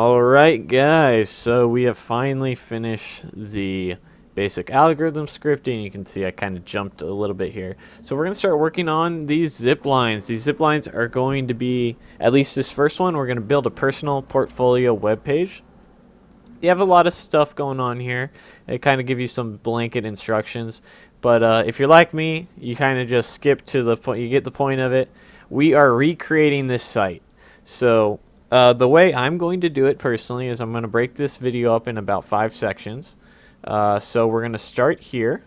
Alright guys, so we have finally finished the basic algorithm scripting. You can see I kind of jumped a little bit here. So we're going to start working on these zip lines. These zip lines are going to be, at least this first one, we're going to build a personal portfolio web page. You have a lot of stuff going on here. It kind of give you some blanket instructions. But if you're like me, you kind of just skip to the point, you get the point of it. We are recreating this site. So the way I'm going to do it personally is I'm going to break this video up in about 5 sections. So we're going to start here.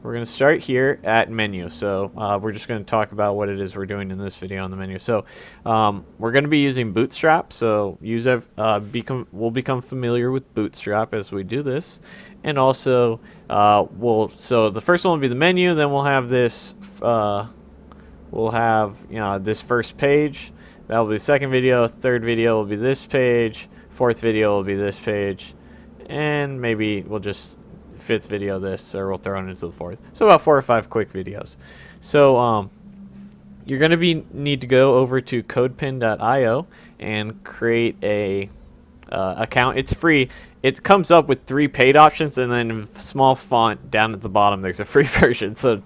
We're going to start here at menu. So we're just going to talk about what it is we're doing in this video on the menu. So we're going to be using Bootstrap. So we'll become familiar with Bootstrap as we do this. And also, so the first one will be the menu. Then we'll have this. We'll have this first page. That will be the second video. Third video will be this page. Fourth video will be this page. And maybe we'll just fifth video this, or we'll throw it into the fourth. So about 4 or 5 quick videos. So you're going to need to go over to codepin.io and create a account. It's free. It comes up with 3 paid options, and then in small font down at the bottom there's a free version. So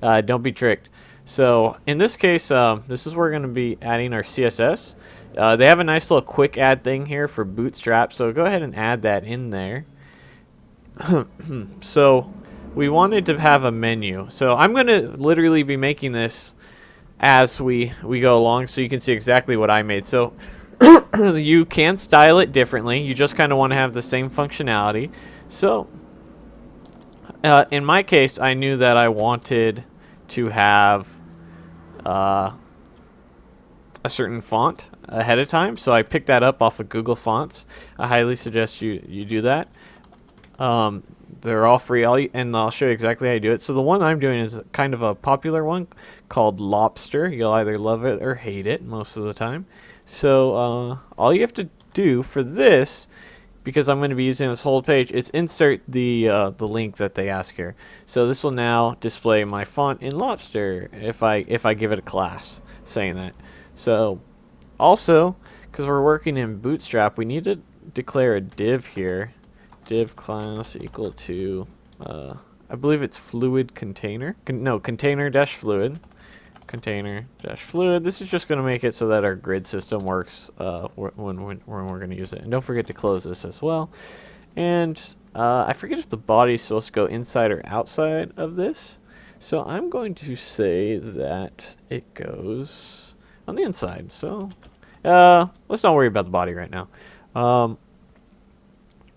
don't be tricked. So in this case, this is where we're going to be adding our CSS. They have a nice little quick add thing here for Bootstrap, so go ahead and add that in there. So we wanted to have a menu. So I'm going to literally be making this as we go along, so you can see exactly what I made. So you can style it differently. You just kind of want to have the same functionality. So in my case, I knew that I wanted to have a certain font ahead of time, so I picked that up off of Google Fonts. I highly suggest you do that. They're all free, and I'll show you exactly how you do it. So the one I'm doing is kind of a popular one called Lobster. You'll either love it or hate it most of the time. So all you have to do for this, because I'm going to be using this whole page, is insert the link that they ask here. So this will now display my font in Lobster if I give it a class saying that. So also, because we're working in Bootstrap, we need to declare a div here. Div class equal to I believe it's fluid container. Container dash fluid. Container dash fluid. This is just going to make it so that our grid system works when we're going to use it. And don't forget to close this as well. And I forget if the body is supposed to go inside or outside of this. So I'm going to say that it goes on the inside. So let's not worry about the body right now.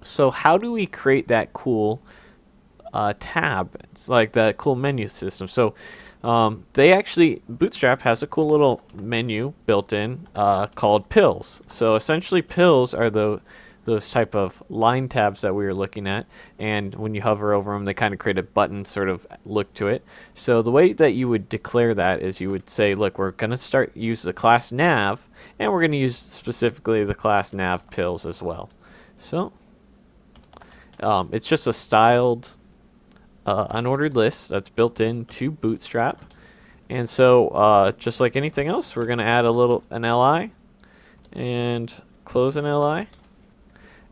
So how do we create that cool tab? It's like that cool menu system. So Bootstrap has a cool little menu built in called pills. So essentially pills are those type of line tabs that we were looking at, and when you hover over them they kind of create a button sort of look to it. So the way that you would declare that is you would say, look, we're going to use the class nav, and we're going to use specifically the class nav pills as well. So it's just a styled unordered list that's built into Bootstrap. And so just like anything else, we're going to add an li and close an li.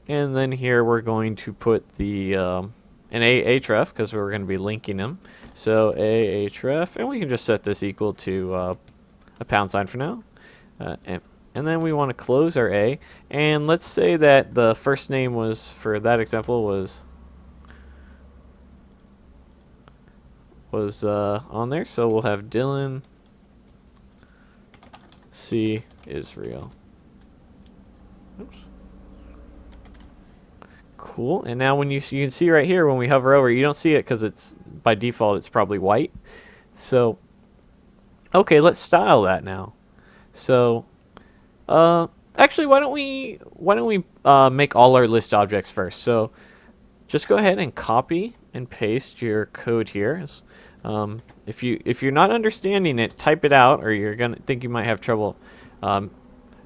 And then here we're going to put the an ahref, because we're going to be linking them. So ahref, and we can just set this equal to a £sign for now. And then we want to close our A. And let's say that the first name was, for that example, was on there. So we'll have Dylan C. Israel. Oops. Cool. And now when you can see right here when we hover over, you don't see it because it's by default it's probably white. So okay, let's style that now. So actually, why don't we make all our list objects first? So just go ahead and copy and paste your code here. If you're not understanding it, type it out, or you're gonna think you might have trouble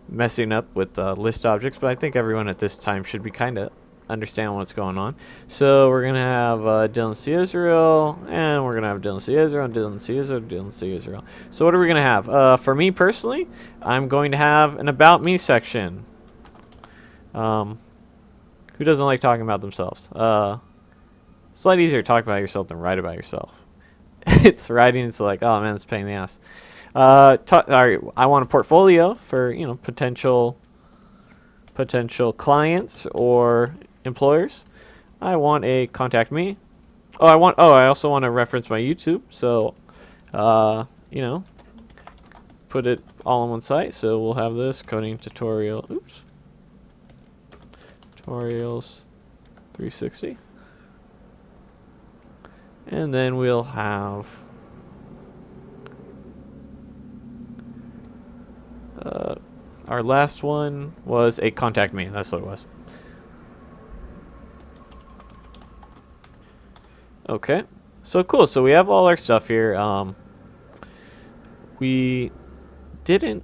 messing up with list objects. But I think everyone at this time should be kind of understand what's going on. So we're gonna have Dylan C. Israel, and we're gonna have Dylan C. Israel, and Dylan C. Israel, Dylan C. Israel. So what are we gonna have? For me personally, I'm going to have an About Me section. Who doesn't like talking about themselves? It's a lot easier to talk about yourself than write about yourself. It's writing. It's like, oh man, it's a pain in the ass. All right, I want a portfolio for potential clients or employers. I want a contact me. I also want to reference my YouTube. So, put it all on one site. So we'll have this coding tutorial. Oops. Tutorials 360. And then we'll have our last one was a contact me. That's what it was. Okay. So cool. So we have all our stuff here. We didn't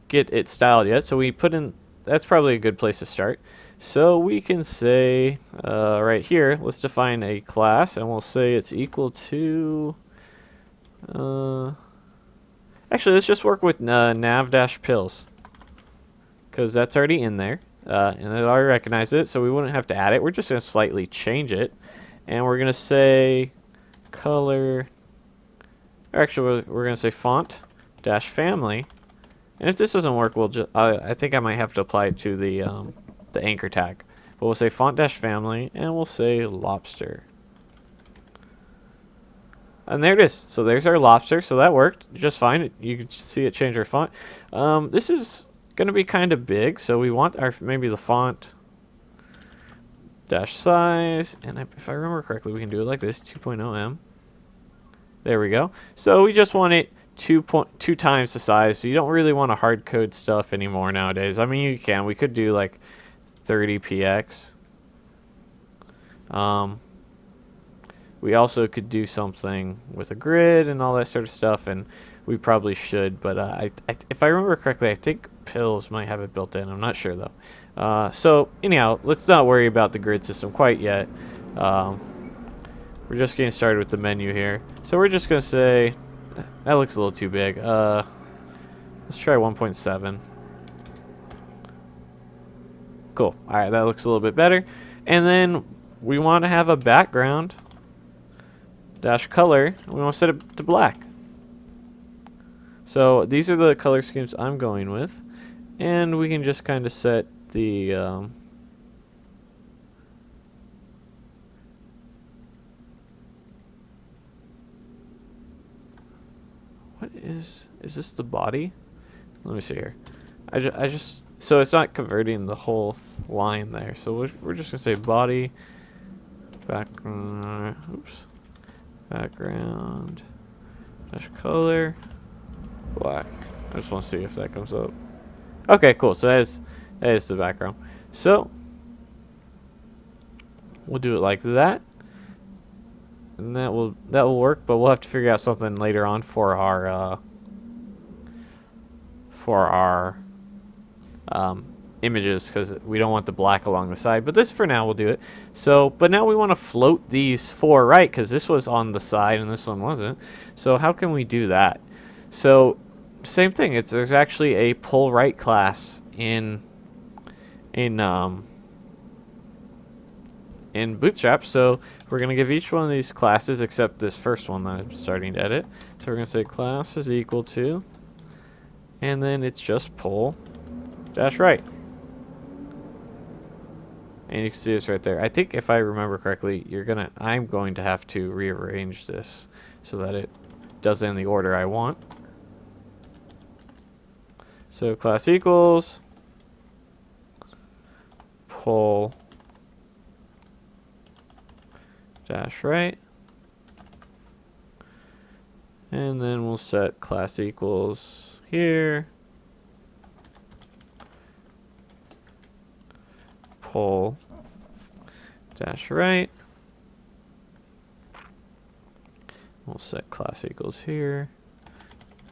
get it styled yet, so we put in. That's probably a good place to start. So we can say right here, let's define a class, and we'll say it's equal to. Actually, let's just work with nav-pills, because that's already in there, and it already recognized it, so we wouldn't have to add it. We're just going to slightly change it, and we're going to say color. Or actually, we're going to say font-family, and if this doesn't work, we'll just. I think I might have to apply it to the anchor tag. But we'll say font-family, and we'll say lobster. And there it is. So there's our lobster. So that worked just fine. You can see it change our font. This is going to be kind of big, so we want our maybe the font dash size. And if I remember correctly, we can do it like this: 2.0 M. There we go. So we just want it 2 times the size. So you don't really want to hard code stuff anymore nowadays. I mean, you can. We could do like 30px. We also could do something with a grid and all that sort of stuff, and we probably should. But if I remember correctly, I think pills might have it built in. I'm not sure though. So anyhow, let's not worry about the grid system quite yet. We're just getting started with the menu here. So we're just gonna say that looks a little too big. Let's try 1.7. Cool. All right, that looks a little bit better. And then we want to have a background dash color. We want to set it to black. So these are the color schemes I'm going with, and we can just kind of set the what is this the body? Let me see here. I just so it's not converting the whole line there. So we're just gonna say body background. Oops. Background dash color black. I just want to see if that comes up. Okay, cool. So that is the background. So we'll do it like that, and that will work. But we'll have to figure out something later on for our images, because we don't want the black along the side. But this for now will do it. So, but now we want to float these four right, because this was on the side and this one wasn't. So how can we do that? So same thing. There's actually a pull right class in Bootstrap. So we're gonna give each one of these classes except this first one that I'm starting to edit. So we're gonna say class is equal to, and then it's just pull dash right. And you can see this right there. I think if I remember correctly, I'm going to have to rearrange this so that it does it in the order I want. So class equals pull dash right. And then we'll set class equals here. Pull dash right. We'll set class equals here.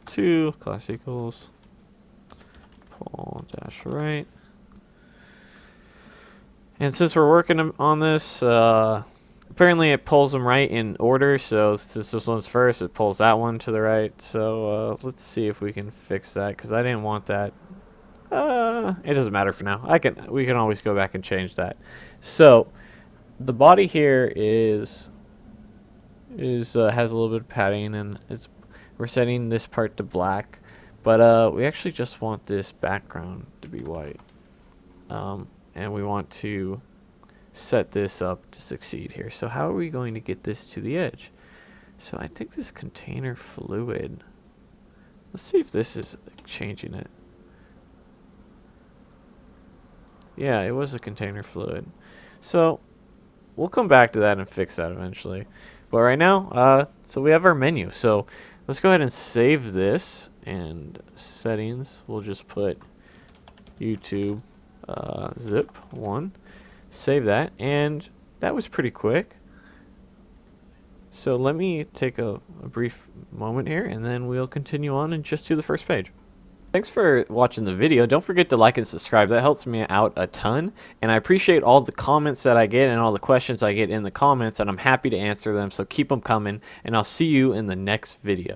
2 class equals pull dash right. And since we're working on this, apparently it pulls them right in order. So since this one's first, it pulls that one to the right. So let's see if we can fix that, because I didn't want that. It doesn't matter for now. We can always go back and change that. So the body here has a little bit of padding, and we're setting this part to black, but we actually just want this background to be white, and we want to set this up to succeed here. So how are we going to get this to the edge? So I think this container fluid, let's see if this is changing it. Yeah, it was a container fluid. So we'll come back to that and fix that eventually. But right now, so we have our menu. So let's go ahead and save this, and settings, we'll just put YouTube zip 1. Save that, and that was pretty quick. So let me take a brief moment here, and then we'll continue on and just do the first page. Thanks for watching the video. Don't forget to like and subscribe. That helps me out a ton, and I appreciate all the comments that I get and all the questions I get in the comments, and I'm happy to answer them, so keep them coming, and I'll see you in the next video.